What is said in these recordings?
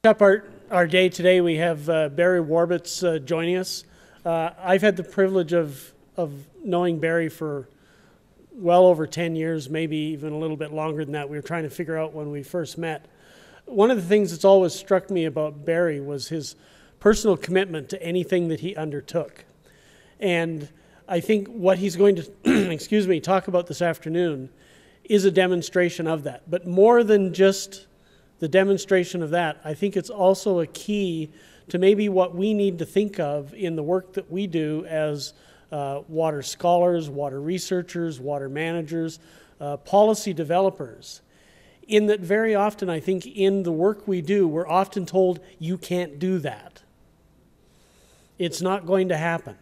Up our day today, we have Barry Warbitz joining us. I've had the privilege of knowing Barry for well over 10 years, maybe even a little bit longer than that. We were trying to figure out when we first met. One of the things that's always struck me about Barry was his personal commitment to anything that he undertook. And I think what he's going to talk about this afternoon is a demonstration of that. But more than just the demonstration of that, I think it's also a key to maybe what we need to think of in the work that we do as water scholars, water researchers, water managers, policy developers. In that very often, I think in the work we do, we're often told, you can't do that. It's not going to happen.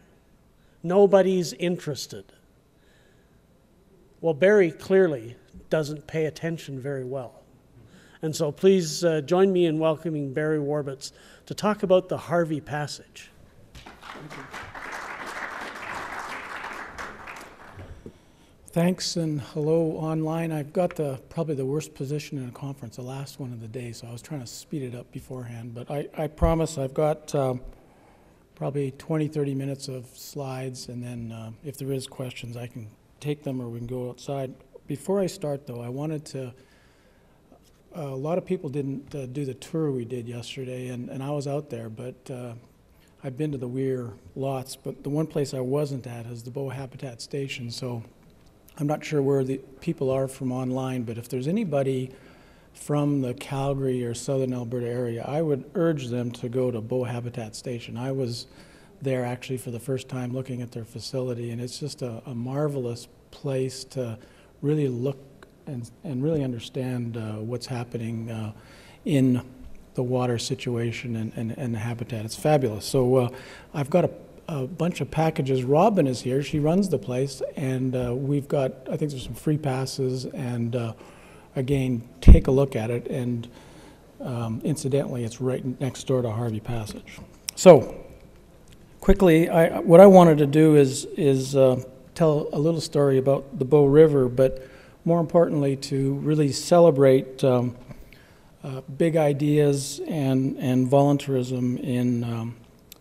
Nobody's interested. Well, Barry clearly doesn't pay attention very well. And so please join me in welcoming Barry Warbitz to talk about the Harvey Passage. Thanks and hello online. I've got probably the worst position in a conference, the last one of the day, so I was trying to speed it up beforehand. But I promise I've got probably 20, 30 minutes of slides, and then if there is questions, I can take them or we can go outside. Before I start, though, I wanted to a lot of people didn't do the tour we did yesterday, and I was out there, but I've been to the Weir lots, but the one place I wasn't at is the Bow Habitat Station, so I'm not sure where the people are from online, but if there's anybody from the Calgary or southern Alberta area, I would urge them to go to Bow Habitat Station. I was there actually for the first time looking at their facility, and it's just a marvelous place to really look and really understand what's happening in the water situation and the habitat. It's fabulous. So I've got a bunch of packages. Robin is here. She runs the place, and we've got, I think there's some free passes, and again, take a look at it, and incidentally, it's right next door to Harvey Passage. So quickly, what I wanted to do is tell a little story about the Bow River, but more importantly, to really celebrate big ideas and voluntarism in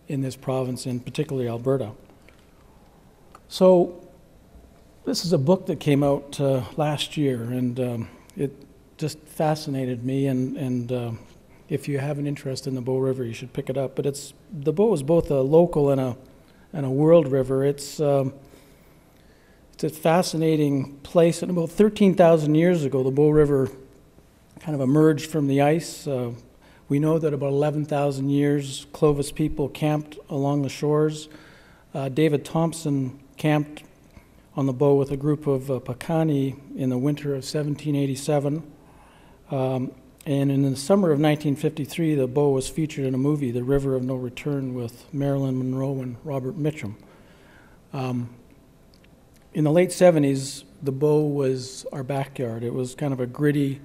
this province, and particularly Alberta. So this is a book that came out last year, and it just fascinated me, and if you have an interest in the Bow River, you should pick it up. But the Bow is both a local and a world river. It's a fascinating place, and about 13,000 years ago, the Bow River kind of emerged from the ice. We know that about 11,000 years, Clovis people camped along the shores. David Thompson camped on the Bow with a group of Pakani in the winter of 1787. And in the summer of 1953, the Bow was featured in a movie, The River of No Return, with Marilyn Monroe and Robert Mitchum. In the late 70s, the Bow was our backyard. It was kind of a gritty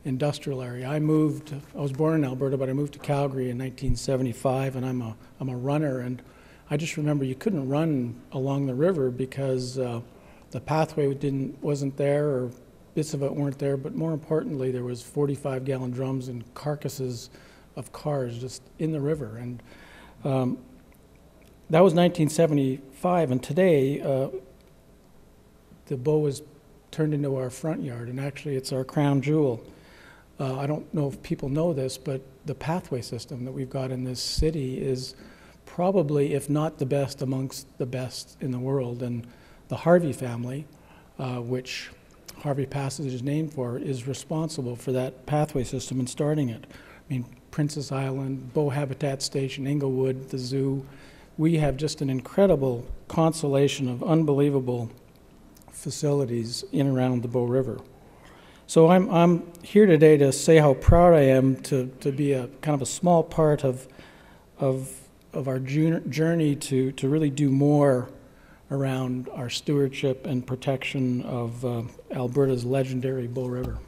industrial area. I was born in Alberta, but I moved to Calgary in 1975, and I'm a runner, and I just remember you couldn't run along the river because the pathway wasn't there, or bits of it weren't there, but more importantly, there was 45-gallon drums and carcasses of cars just in the river, and that was 1975, and today, the Bow is turned into our front yard, and actually it's our crown jewel. I don't know if people know this, but the pathway system that we've got in this city is probably, if not the best, amongst the best in the world. And the Harvey family, which Harvey Passage is named for, is responsible for that pathway system and starting it. I mean, Princess Island, Bow Habitat Station, Inglewood, the zoo. We have just an incredible constellation of unbelievable facilities in and around the Bow River. So I'm here today to say how proud I am to be a kind of a small part of our journey to really do more around our stewardship and protection of Alberta's legendary Bow River.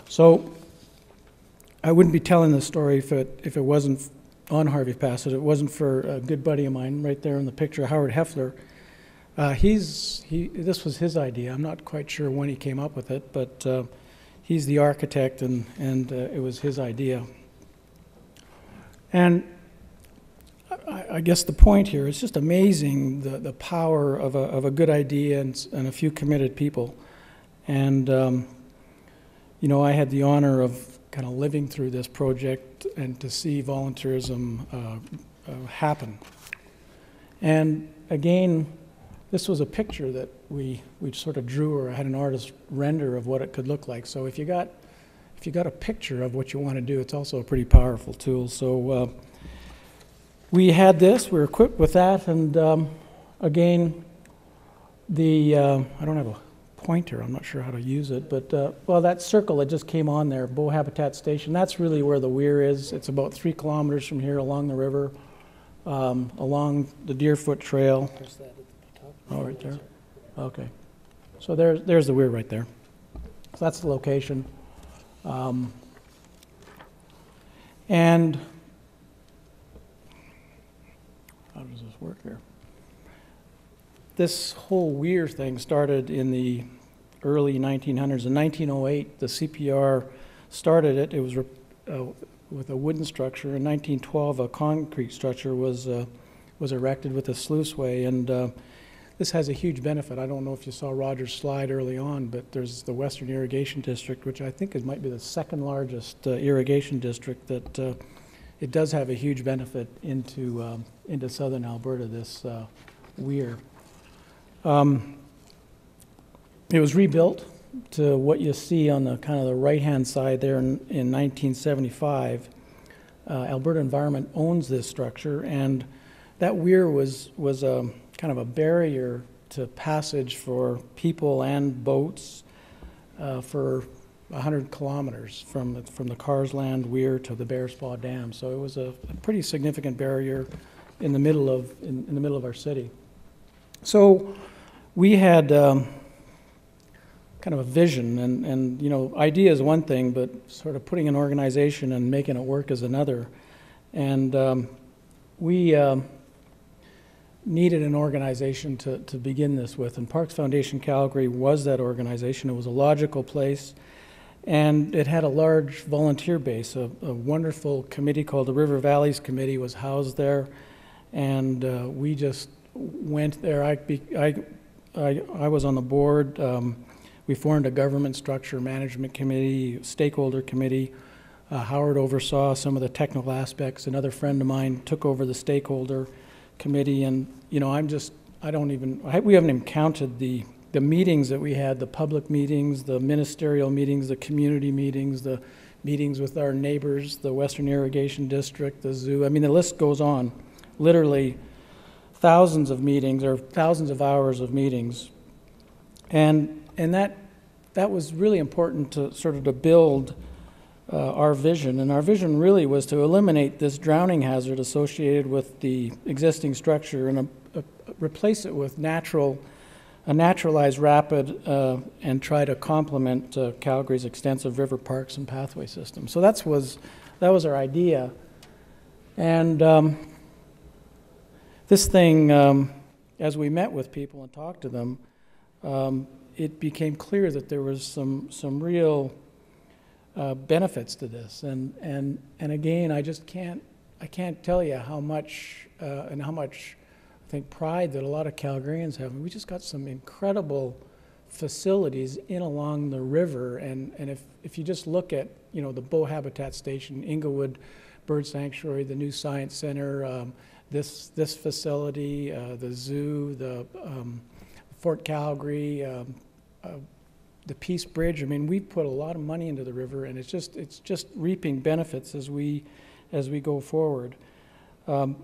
So I wouldn't be telling this story if it wasn't on Harvey Passage. It wasn't for a good buddy of mine right there in the picture, Howard Heffler. This was his idea. I'm not quite sure when he came up with it, but he's the architect, and it was his idea. And I guess the point here is just amazing, the power of a good idea and a few committed people. And, you know, I had the honor of kind of living through this project and to see volunteerism happen. And again, this was a picture that we sort of drew, or had an artist render of what it could look like. So if you got a picture of what you want to do, it's also a pretty powerful tool. So we had this, we were equipped with that, and again, I don't have a pointer, I'm not sure how to use it, but well, that circle that just came on there, Bow Habitat Station, that's really where the weir is. It's about 3 kilometers from here along the river, along the Deerfoot Trail. Oh, right there? Okay. So there's the weir right there. So that's the location. And how does this work here? This whole weir thing started in the early 1900s. In 1908, the CPR started it. It was with a wooden structure. In 1912, a concrete structure was erected with a sluiceway, and this has a huge benefit. I don't know if you saw Roger's slide early on, but there's the Western Irrigation District, which I think might be the second largest irrigation district. That it does have a huge benefit into southern Alberta. This weir. It was rebuilt to what you see on the kind of the right-hand side there in 1975. Alberta Environment owns this structure, and that weir was kind of a barrier to passage for people and boats for 100 kilometers from the Carsland Weir to the Bearspaw Dam. So it was a pretty significant barrier in the middle of our city. So we had kind of a vision, and you know, idea is one thing, but sort of putting an organization and making it work is another. And we needed an organization to begin this with, and Parks Foundation Calgary was that organization. It was a logical place, and it had a large volunteer base. A wonderful committee called the River Valleys Committee was housed there, and we just went there. I was on the board. We formed a government structure management committee, stakeholder committee. Howard oversaw some of the technical aspects. Another friend of mine took over the stakeholder committee, and you know, we haven't even counted the meetings that we had, the public meetings, the ministerial meetings, the community meetings, the meetings with our neighbors, the Western Irrigation District, the zoo. I mean, the list goes on. Literally thousands of meetings, or thousands of hours of meetings. And that was really important to sort of to build our vision. And our vision really was to eliminate this drowning hazard associated with the existing structure and replace it with a naturalized rapid and try to complement Calgary's extensive river parks and pathway system. So that was our idea. And this thing, as we met with people and talked to them, it became clear that there was some real benefits to this, and again, I can't tell you how much and how much I think pride that a lot of Calgarians have. We just got some incredible facilities in along the river, and if you just look at, you know, the Bow Habitat Station, Inglewood Bird Sanctuary, the new Science Center, this facility, the zoo, the Fort Calgary, the Peace Bridge. I mean, we put a lot of money into the river, and it's just reaping benefits as we go forward. So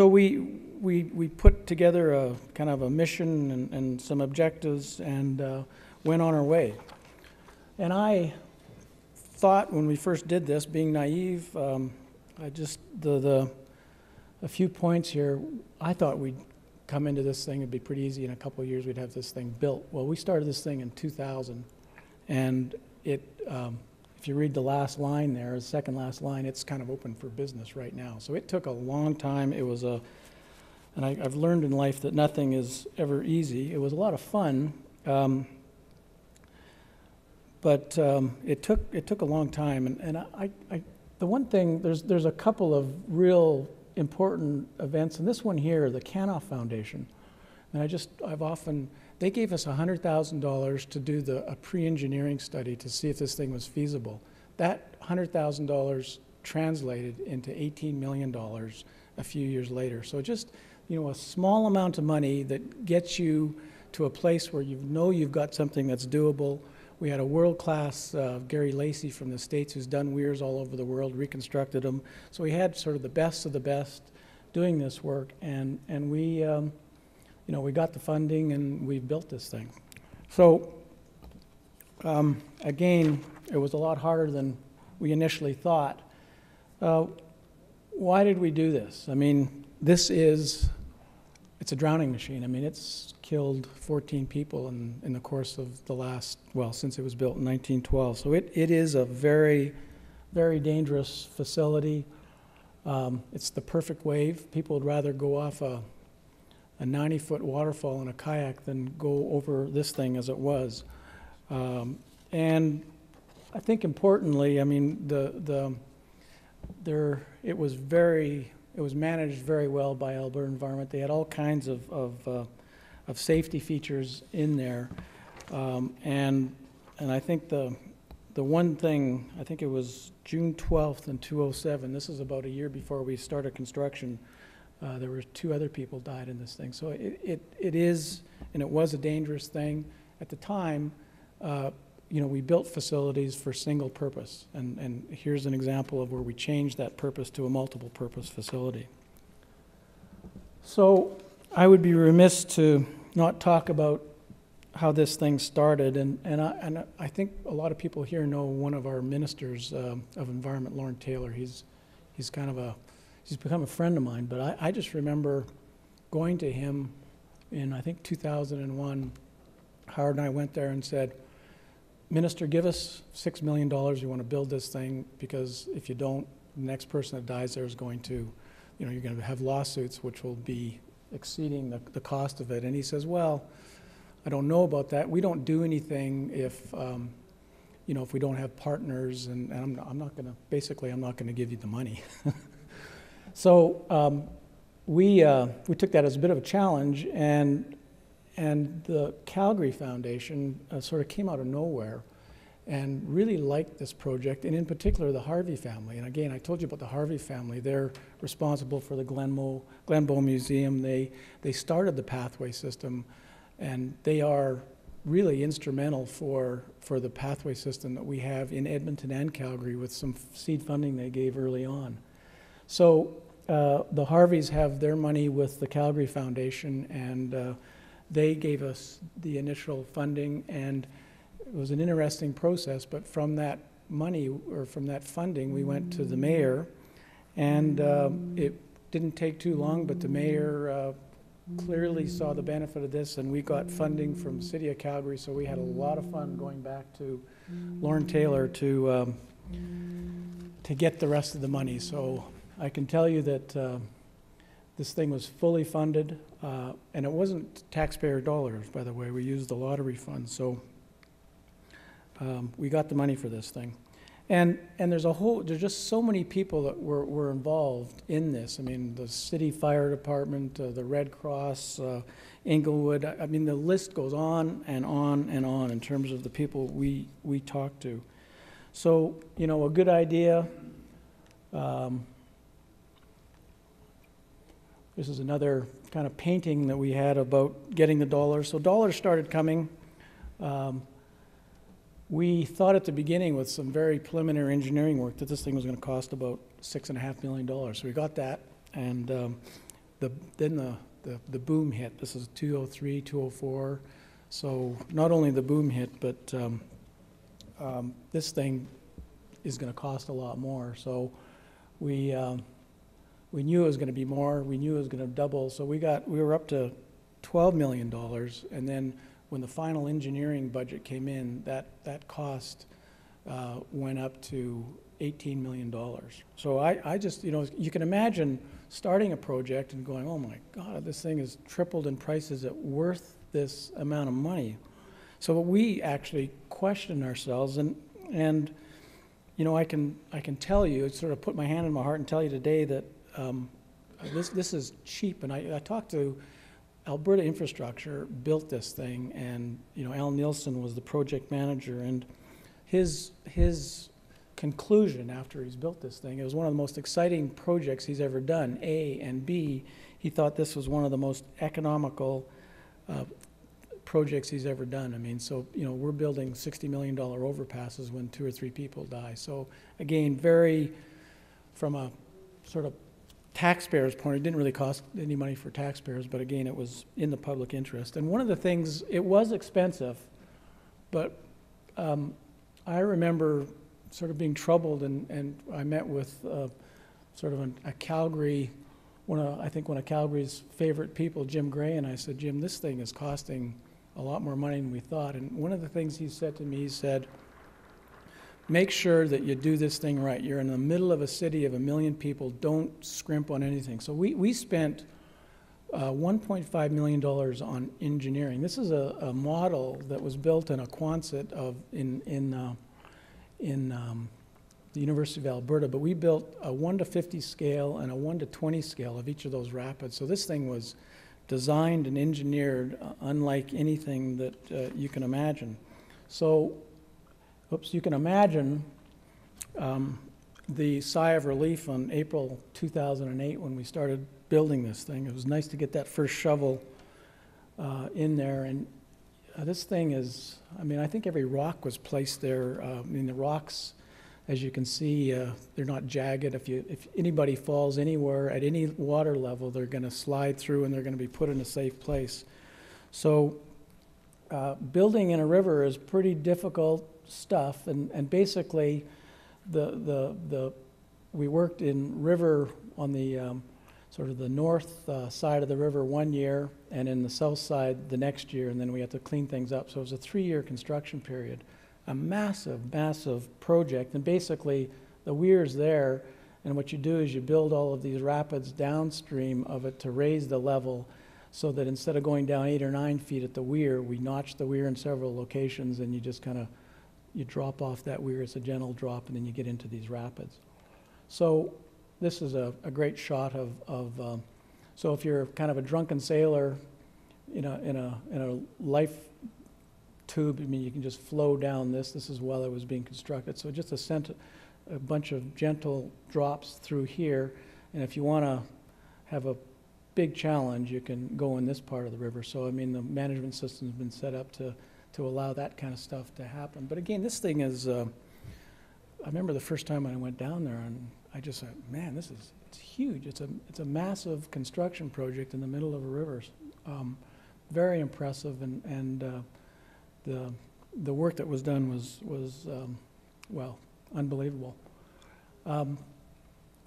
we put together a kind of a mission and some objectives, and went on our way. And I thought when we first did this, being naive, a few points here, I thought we'd come into this thing, it'd be pretty easy. In a couple of years, we'd have this thing built. Well, we started this thing in 2000, and if you read the last line there, the second last line, it's kind of open for business right now. So it took a long time. It was and I've learned in life that nothing is ever easy. It was a lot of fun, but it took a long time. And the one thing, there's a couple of real important events, and this one here, the Canoff Foundation. And they gave us $100,000 to do a pre-engineering study to see if this thing was feasible. That $100,000 translated into $18 million a few years later. So just, a small amount of money that gets you to a place where you've got something that's doable. We had a world-class Gary Lacey from the States who's done weirs all over the world, reconstructed them. So we had sort of the best of the best doing this work, and we, we got the funding and we built this thing. So again, it was a lot harder than we initially thought. Why did we do this? I mean, it's a drowning machine. I mean, it's killed 14 people in the course of the last, since it was built in 1912. So it is a very, very dangerous facility. It's the perfect wave. People would rather go off a 90-foot waterfall in a kayak than go over this thing as it was. And I think importantly, I mean, it was managed very well by Alberta Environment. They had all kinds of safety features in there, and I think the one thing, I think it was June 12th in 2007. This is about a year before we started construction. There were 2 other people died in this thing. So it is, and it was a dangerous thing at the time. We built facilities for single purpose, and here's an example of where we changed that purpose to a multiple purpose facility. So I would be remiss to not talk about how this thing started, and I think a lot of people here know one of our ministers of environment, Lauren Taylor. He's become a friend of mine, but I just remember going to him in, I think, 2001. Howard and I went there and said, Minister, give us $6 million. We want to build this thing, because if you don't, the next person that dies there is going to, you're going to have lawsuits which will be exceeding the cost of it. And he says, well, I don't know about that. We don't do anything if we don't have partners, and I'm not going to give you the money. So we took that as a bit of a challenge, and the Calgary Foundation sort of came out of nowhere and really liked this project, and in particular the Harvey family. And again, I told you about the Harvey family. They're responsible for the Glenbow Museum. They started the pathway system, and they are really instrumental for the pathway system that we have in Edmonton and Calgary with some seed funding they gave early on. So the Harveys have their money with the Calgary Foundation, and they gave us the initial funding, and it was an interesting process. But from that money, or from that funding, we went to the mayor, and it didn't take too long, but the mayor clearly saw the benefit of this, and we got funding from the City of Calgary. So we had a lot of fun going back to Lauren Taylor to get the rest of the money. So I can tell you that this thing was fully funded, and it wasn't taxpayer dollars, by the way. We used the lottery funds, so we got the money for this thing. And there's just so many people that were involved in this. I mean, the city fire department, the Red Cross, Inglewood. I mean, the list goes on and on and on in terms of the people we talked to. So, a good idea. This is another kind of painting that we had about getting the dollars. So dollars started coming. We thought at the beginning, with some very preliminary engineering work, that this thing was going to cost about $6.5 million. So we got that, and then the boom hit. This is 203, 204. So not only the boom hit, but this thing is going to cost a lot more. So we knew it was going to be more. We knew it was going to double. So we were up to $12 million, and then when the final engineering budget came in, that cost went up to $18 million. So I just, you can imagine starting a project and going, oh my God, this thing has tripled in price. Is it worth this amount of money? So we actually question ourselves, and you know, I can tell you, sort of put my hand in my heart and tell you today that this is cheap. And I talked to Alberta Infrastructure, built this thing, and you know, Al Nielsen was the project manager, and his conclusion after he's built this thing, it was one of the most exciting projects he's ever done. A, and B, he thought this was one of the most economical projects he's ever done. I mean, so, you know, we're building $60 million overpasses when 2 or 3 people die. So again, very, from a sort of taxpayers' point, it didn't really cost any money for taxpayers, but again, it was in the public interest. And one of the things, it was expensive, but I remember sort of being troubled, and I met with sort of a Calgary, I think one of Calgary's favorite people, Jim Gray, and I said, Jim, this thing is costing a lot more money than we thought. And one of the things he said to me, he said, make sure that you do this thing right. You're in the middle of a city of 1 million people. Don't scrimp on anything. So we spent $1.5 million on engineering. This is a model that was built in a Quonset in the University of Alberta, but we built a 1 to 50 scale and a 1 to 20 scale of each of those rapids. So this thing was designed and engineered unlike anything that you can imagine. So, you can imagine the sigh of relief on April 2008 when we started building this thing. It was nice to get that first shovel in there, and this thing is, I mean, I think every rock was placed there. I mean, the rocks, as you can see, they're not jagged. If anybody falls anywhere at any water level, they're going to slide through and they're going to be put in a safe place. So building in a river is pretty difficult stuff, and basically we worked in river on the sort of the north side of the river 1 year, and in the south side the next year, and then we had to clean things up. So it was a 3-year construction period. A massive, massive project, and basically the weir's there, and what you do is you build all of these rapids downstream of it to raise the level, so that instead of going down 8 or 9 feet at the weir, we notch the weir in several locations, and you just kind of, you drop off that weir. It's a gentle drop, and then you get into these rapids. So this is a great shot of so if you're kind of a drunken sailor in a life tube, I mean, you can just flow down this. This is while it was being constructed. So just a bunch of gentle drops through here, and if you want to have a big challenge, you can go in this part of the river. So I mean, the management system's been set up to allow that kind of stuff to happen. But again, this thing is, I remember the first time I went down there, and I just said, man, it's huge. It's a massive construction project in the middle of a river. Very impressive, and the work that was done was well, unbelievable.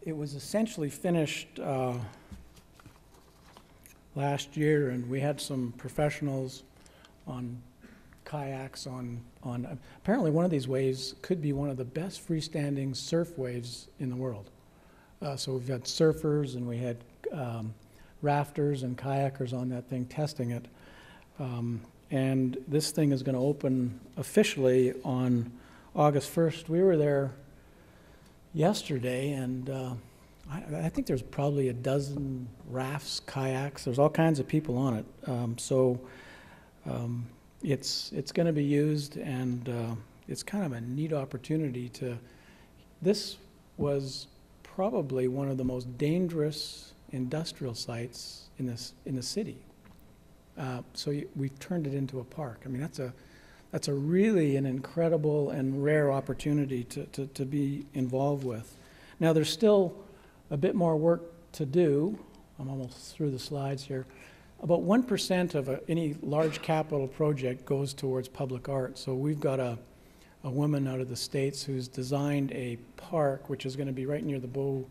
It was essentially finished last year, and we had some professionals on kayaks on apparently one of these waves could be one of the best freestanding surf waves in the world. So we've got surfers, and we had rafters and kayakers on that thing testing it. And this thing is going to open officially on August 1st. We were there yesterday, and I think there's probably a dozen rafts, kayaks. There's all kinds of people on it. It's going to be used, and it's kind of a neat opportunity to. This was probably one of the most dangerous industrial sites in the city. So we've turned it into a park. I mean, that's a really an incredible and rare opportunity to be involved with. Now, there's still a bit more work to do. I'm almost through the slides here. About 1% of any large capital project goes towards public art. So we've got a woman out of the States who's designed a park, which is going to be right near the Bow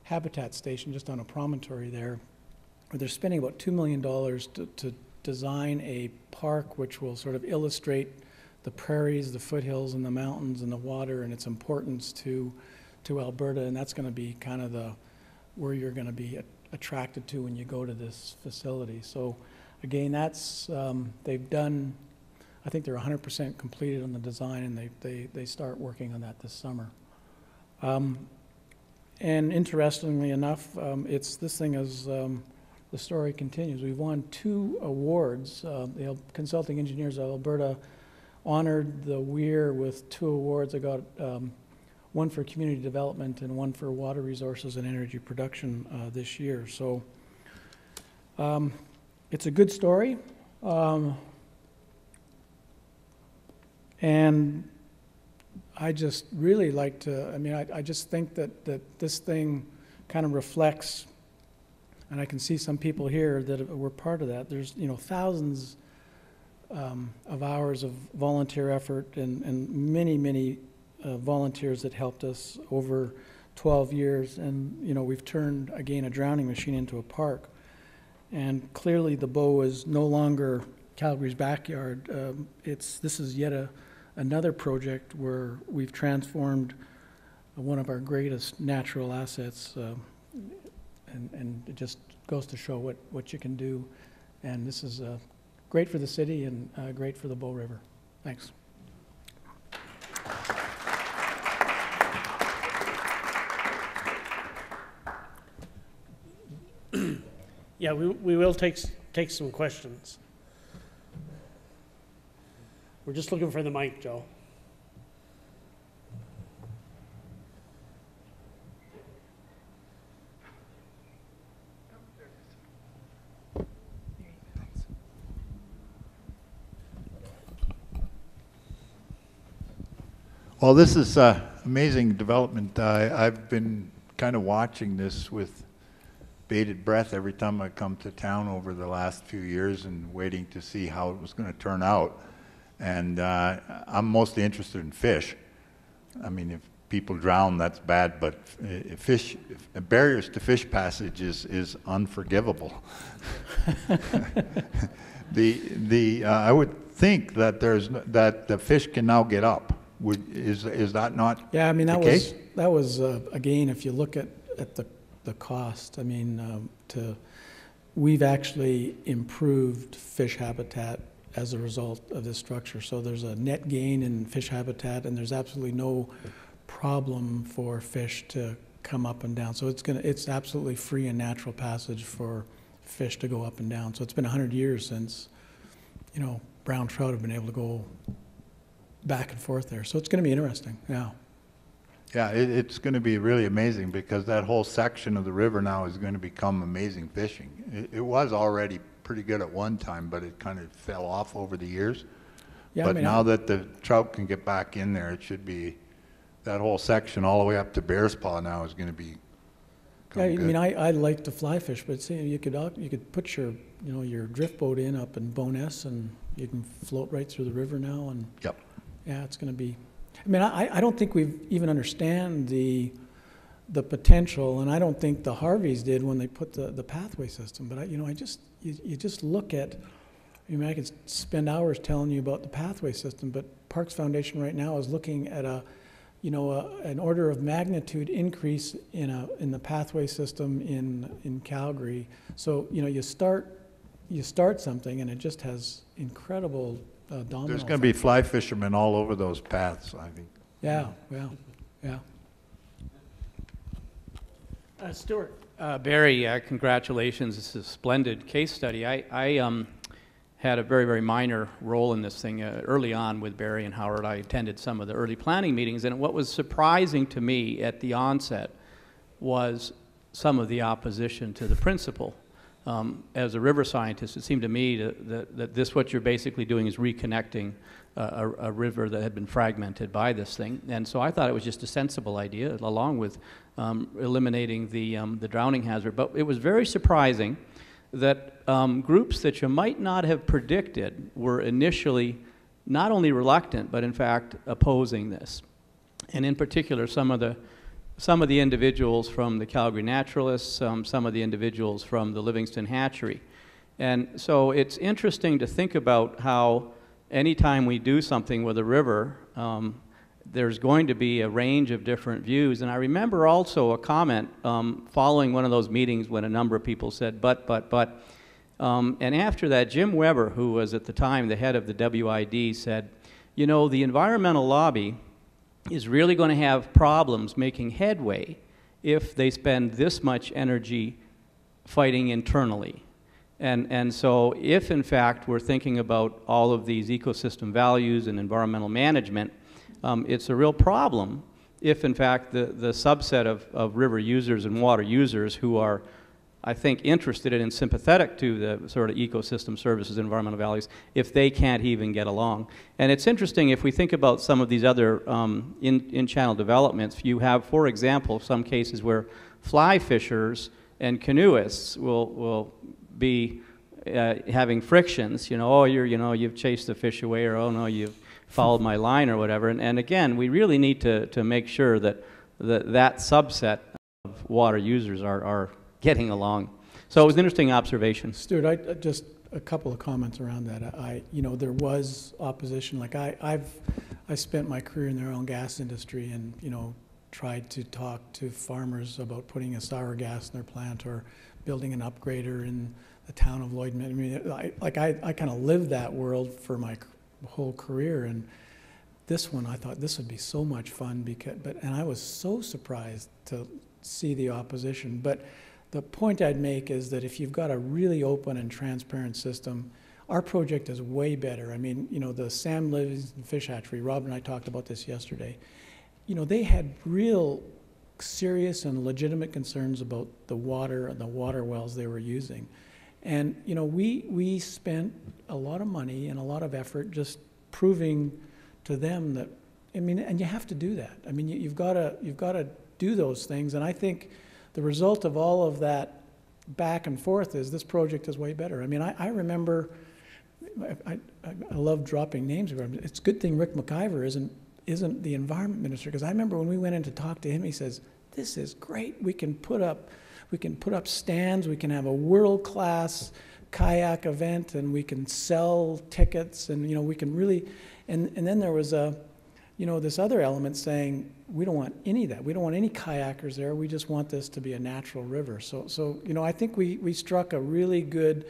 Habitat Station, just on a promontory there, where they're spending about $2 million to design a park which will sort of illustrate the prairies, the foothills, and the mountains, and the water, and its importance to Alberta. And that's going to be kind of where you're going to be attracted to when you go to this facility. So again, that's they've done I think they're 100% completed on the design, and they start working on that this summer. And interestingly enough, this thing is, the story continues. We've won 2 awards. The Consulting Engineers of Alberta honored the Weir with 2 awards. I got one for community development and one for water resources and energy production this year. So it's a good story. And I just really like to, I mean, I just think that this thing kind of reflects, and I can see some people here that were part of that. There's, thousands of hours of volunteer effort and many volunteers that helped us over 12 years. And, we've turned, again, a drowning machine into a park. And clearly the Bow is no longer Calgary's backyard. This is yet another project where we've transformed one of our greatest natural assets, and it just goes to show what you can do. And this is great for the city and great for the Bow River. Thanks. Yeah, we will take some questions. We're just looking for the mic, Joe. Well, this is amazing development. I've been kind of watching this with bated breath every time I come to town over the last few years and waiting to see how it was going to turn out. And I'm mostly interested in fish. I mean, if people drown, that's bad, but barriers to fish passage is unforgivable. I would think that that the fish can now get up. Is that not? Yeah, I mean, the case? that was again, if you look at the cost, I mean, we've actually improved fish habitat as a result of this structure. So there's a net gain in fish habitat, and there's absolutely no problem for fish to come up and down. So it's absolutely free and natural passage for fish to go up and down. So it's been 100 years since, brown trout have been able to go back and forth there. So it's going to be interesting. Yeah. Yeah, it's going to be really amazing because that whole section of the river now is going to become amazing fishing. It was already pretty good at one time, but it kind of fell off over the years. Yeah, but now that the trout can get back in there, it should be, that whole section all the way up to Bear's Paw now is going to be good. I mean, I like to fly fish, but see, you could put your your drift boat in up in Bowness, and you can float right through the river now. And yep. Yeah, it's going to be. I mean, I don't think we even understand the potential, and I don't think the Harveys did when they put the pathway system. But you just look at. I mean, I could spend hours telling you about the pathway system, but Parks Foundation right now is looking at an order of magnitude increase in the pathway system in Calgary. So you start something, and it just has incredible domino. There's going to be fly fishermen all over those paths, I think. Yeah. Stuart. Barry, congratulations. This is a splendid case study. I had a very, very minor role in this thing early on with Barry and Howard. I attended some of the early planning meetings, and what was surprising to me at the onset was some of the opposition to the principle. As a river scientist, it seemed to me that what you're basically doing is reconnecting a river that had been fragmented by this thing. And so I thought it was just a sensible idea, along with eliminating the drowning hazard. But it was very surprising that groups that you might not have predicted were initially not only reluctant, but in fact opposing this. And in particular, some of the individuals from the Calgary Naturalists, some of the individuals from the Livingston Hatchery. And so it's interesting to think about how anytime we do something with a river, there's going to be a range of different views. And I remember also a comment following one of those meetings when a number of people said, but, And after that, Jim Weber, who was at the time the head of the WID, said, you know, the environmental lobby is really going to have problems making headway if they spend this much energy fighting internally. And so if, in fact, we're thinking about all of these ecosystem values and environmental management, it's a real problem if, in fact, the subset of river users and water users who are, I think, interested in and sympathetic to the sort of ecosystem services and environmental values, if they can't even get along. And it's interesting, if we think about some of these other in-channel developments, you have, for example, some cases where fly fishers and canoeists will be having frictions, you know, oh, you've chased the fish away, or oh no, you've followed my line, or whatever. And again, we really need to make sure that that subset of water users are getting along. So it was an interesting observation. Stuart, I just a couple of comments around that. You know, there was opposition. Like I spent my career in the oil and gas industry, and you know, tried to talk to farmers about putting a sour gas in their plant or building an upgrader in the town of Lloyd. I mean, I kind of lived that world for my whole career, and this one I thought this would be so much fun and I was so surprised to see the opposition. But the point I'd make is that if you've got a really open and transparent system, our project is way better. I mean, you know, the Sam Livingston Fish Hatchery, Rob and I talked about this yesterday. You know, they had real serious and legitimate concerns about the water and the water wells they were using. And, you know, we spent a lot of money and a lot of effort just proving to them that, I mean, and you have to do that. I mean, you've got to do those things. And I think the result of all of that back and forth is this project is way better. I mean, I remember, I love dropping names. It's a good thing Rick McIver isn't the environment minister, because I remember when we went in to talk to him, he says, this is great. We can put up stands, we can have a world-class kayak event, and we can sell tickets, and you know, we can really, and then there was this other element saying, we don't want any of that. We don't want any kayakers there. We just want this to be a natural river. So you know, I think we struck a really good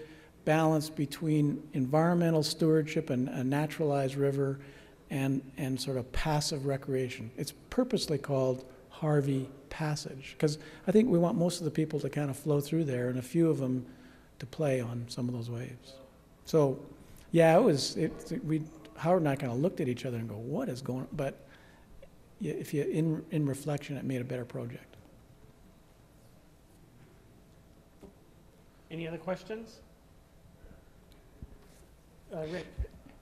balance between environmental stewardship and a naturalized river and sort of passive recreation. It's purposely called Harvey Passage, because I think we want most of the people to kind of flow through there and a few of them to play on some of those waves. So yeah, Howard and I kind of looked at each other and go, what is going on? But yeah, if you, in reflection, it made a better project. Any other questions? Rick.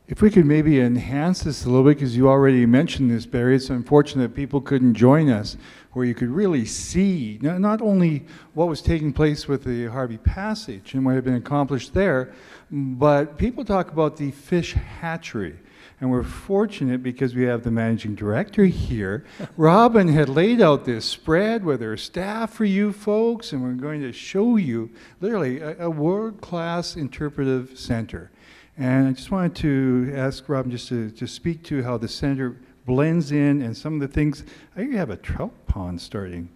If we could maybe enhance this a little bit, because you already mentioned this, Barry, it's unfortunate people couldn't join us, where you could really see not only what was taking place with the Harvey Passage and what had been accomplished there, but people talk about the fish hatchery. And we're fortunate because we have the managing director here. Robin had laid out this spread with her staff for you folks, and we're going to show you literally a world-class interpretive center. And I just wanted to ask Robin just to speak to how the center blends in and some of the things. I think you have a trout pond starting.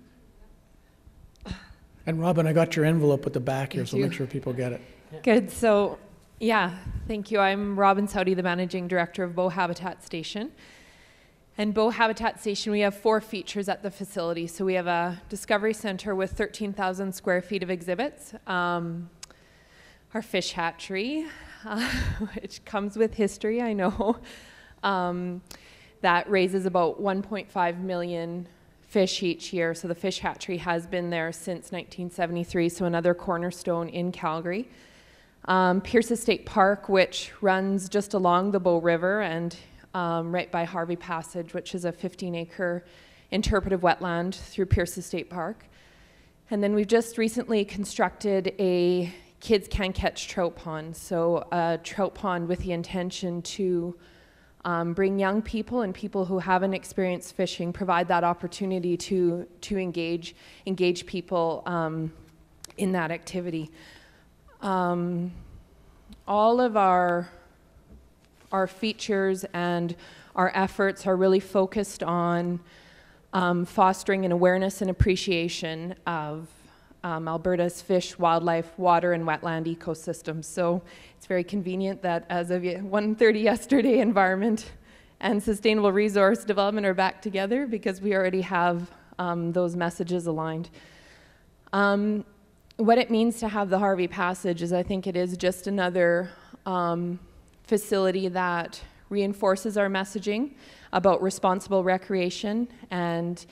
And Robin, I got your envelope at the back here, so make sure people get it. Good. So, yeah, thank you. I'm Robin Saudi, the Managing Director of Bow Habitat Station. And Bow Habitat Station, we have 4 features at the facility. So we have a Discovery Center with 13,000 square feet of exhibits, our fish hatchery, which comes with history, I know, that raises about 1.5 million fish each year. So the fish hatchery has been there since 1973, so another cornerstone in Calgary. Pierce State Park, which runs just along the Bow River and right by Harvey Passage, which is a 15-acre interpretive wetland through Pierce State Park. And then we've just recently constructed a kids can catch trout pond, so a trout pond with the intention to bring young people and people who haven't experienced fishing, provide that opportunity to engage people in that activity. All of our features and our efforts are really focused on fostering an awareness and appreciation of Alberta's fish, wildlife, water, and wetland ecosystems. So it's very convenient that as of 1:30 yesterday, environment and sustainable resource development are back together because we already have those messages aligned. What it means to have the Harvey Passage is I think it is just another facility that reinforces our messaging about responsible recreation and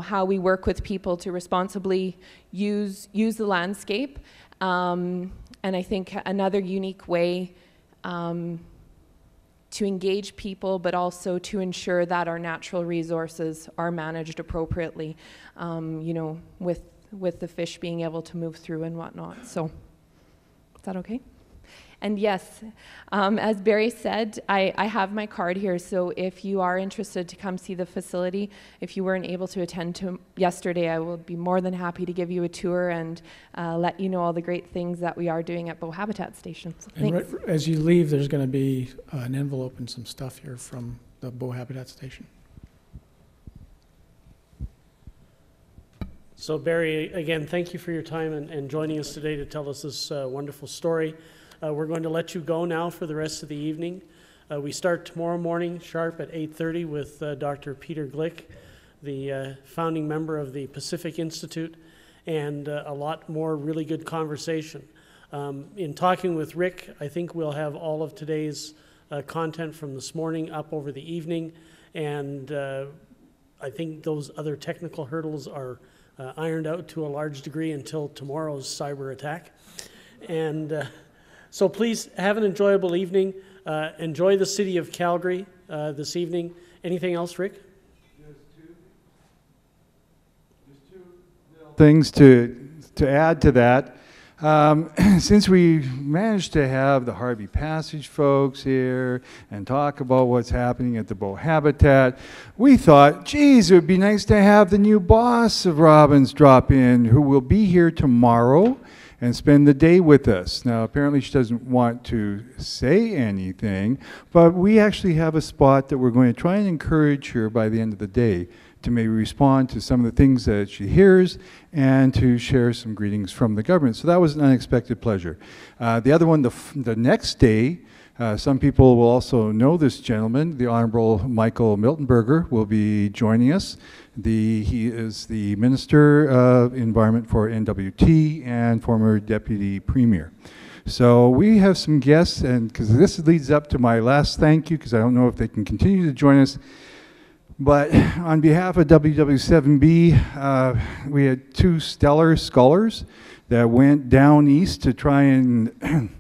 how we work with people to responsibly use the landscape. And I think another unique way to engage people, but also to ensure that our natural resources are managed appropriately, with the fish being able to move through and whatnot. So, is that okay? And yes, as Barry said, I have my card here, so if you are interested to come see the facility, if you weren't able to attend to yesterday, I will be more than happy to give you a tour and let you know all the great things that we are doing at Bow Habitat Station. So And thanks. as you leave, there's going to be an envelope and some stuff here from the Bow Habitat Station. So Barry, again, thank you for your time and joining us today to tell us this wonderful story. We're going to let you go now for the rest of the evening. We start tomorrow morning sharp at 8:30 with Dr. Peter Glick, the founding member of the Pacific Institute, and a lot more really good conversation. In talking with Rick, I think we'll have all of today's content from this morning up over the evening, and I think those other technical hurdles are ironed out to a large degree until tomorrow's cyber attack. And so please have an enjoyable evening. Enjoy the city of Calgary this evening. Anything else, Rick? Just two little things to add to that. Since we managed to have the Harvey Passage folks here and talk about what's happening at the Bow Habitat, we thought, geez, it would be nice to have the new boss of Robbins drop in, who will be here tomorrow and spend the day with us. Now, apparently she doesn't want to say anything, but we actually have a spot that we're going to try and encourage her by the end of the day to maybe respond to some of the things that she hears and to share some greetings from the government. So that was an unexpected pleasure. The other one, the next day, some people will also know this gentleman, the Honorable Michael Miltenberger, will be joining us. He is the Minister of Environment for NWT and former Deputy Premier. So we have some guests, and because this leads up to my last thank you, because I don't know if they can continue to join us. But on behalf of WW7B, we had two stellar scholars that went down east to try and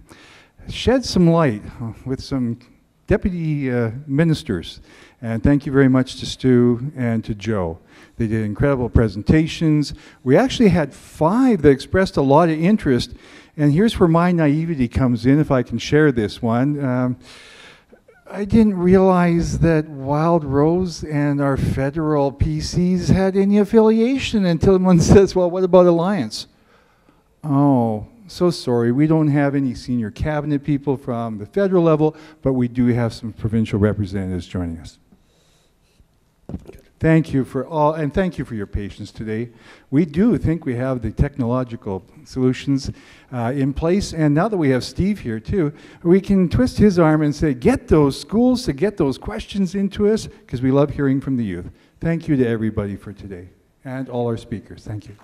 shed some light with some deputy ministers. And thank you very much to Stu and to Joe. They did incredible presentations. We actually had 5 that expressed a lot of interest. And here's where my naivety comes in, if I can share this one. I didn't realize that Wild Rose and our federal PCs had any affiliation until one says, well, what about Alliance? Oh, so sorry. We don't have any senior cabinet people from the federal level, but we do have some provincial representatives joining us. Thank you for all, and thank you for your patience today. We do think we have the technological solutions in place, and now that we have Steve here too, we can twist his arm and say, get those schools to get those questions into us, because we love hearing from the youth. Thank you to everybody for today, and all our speakers. Thank you.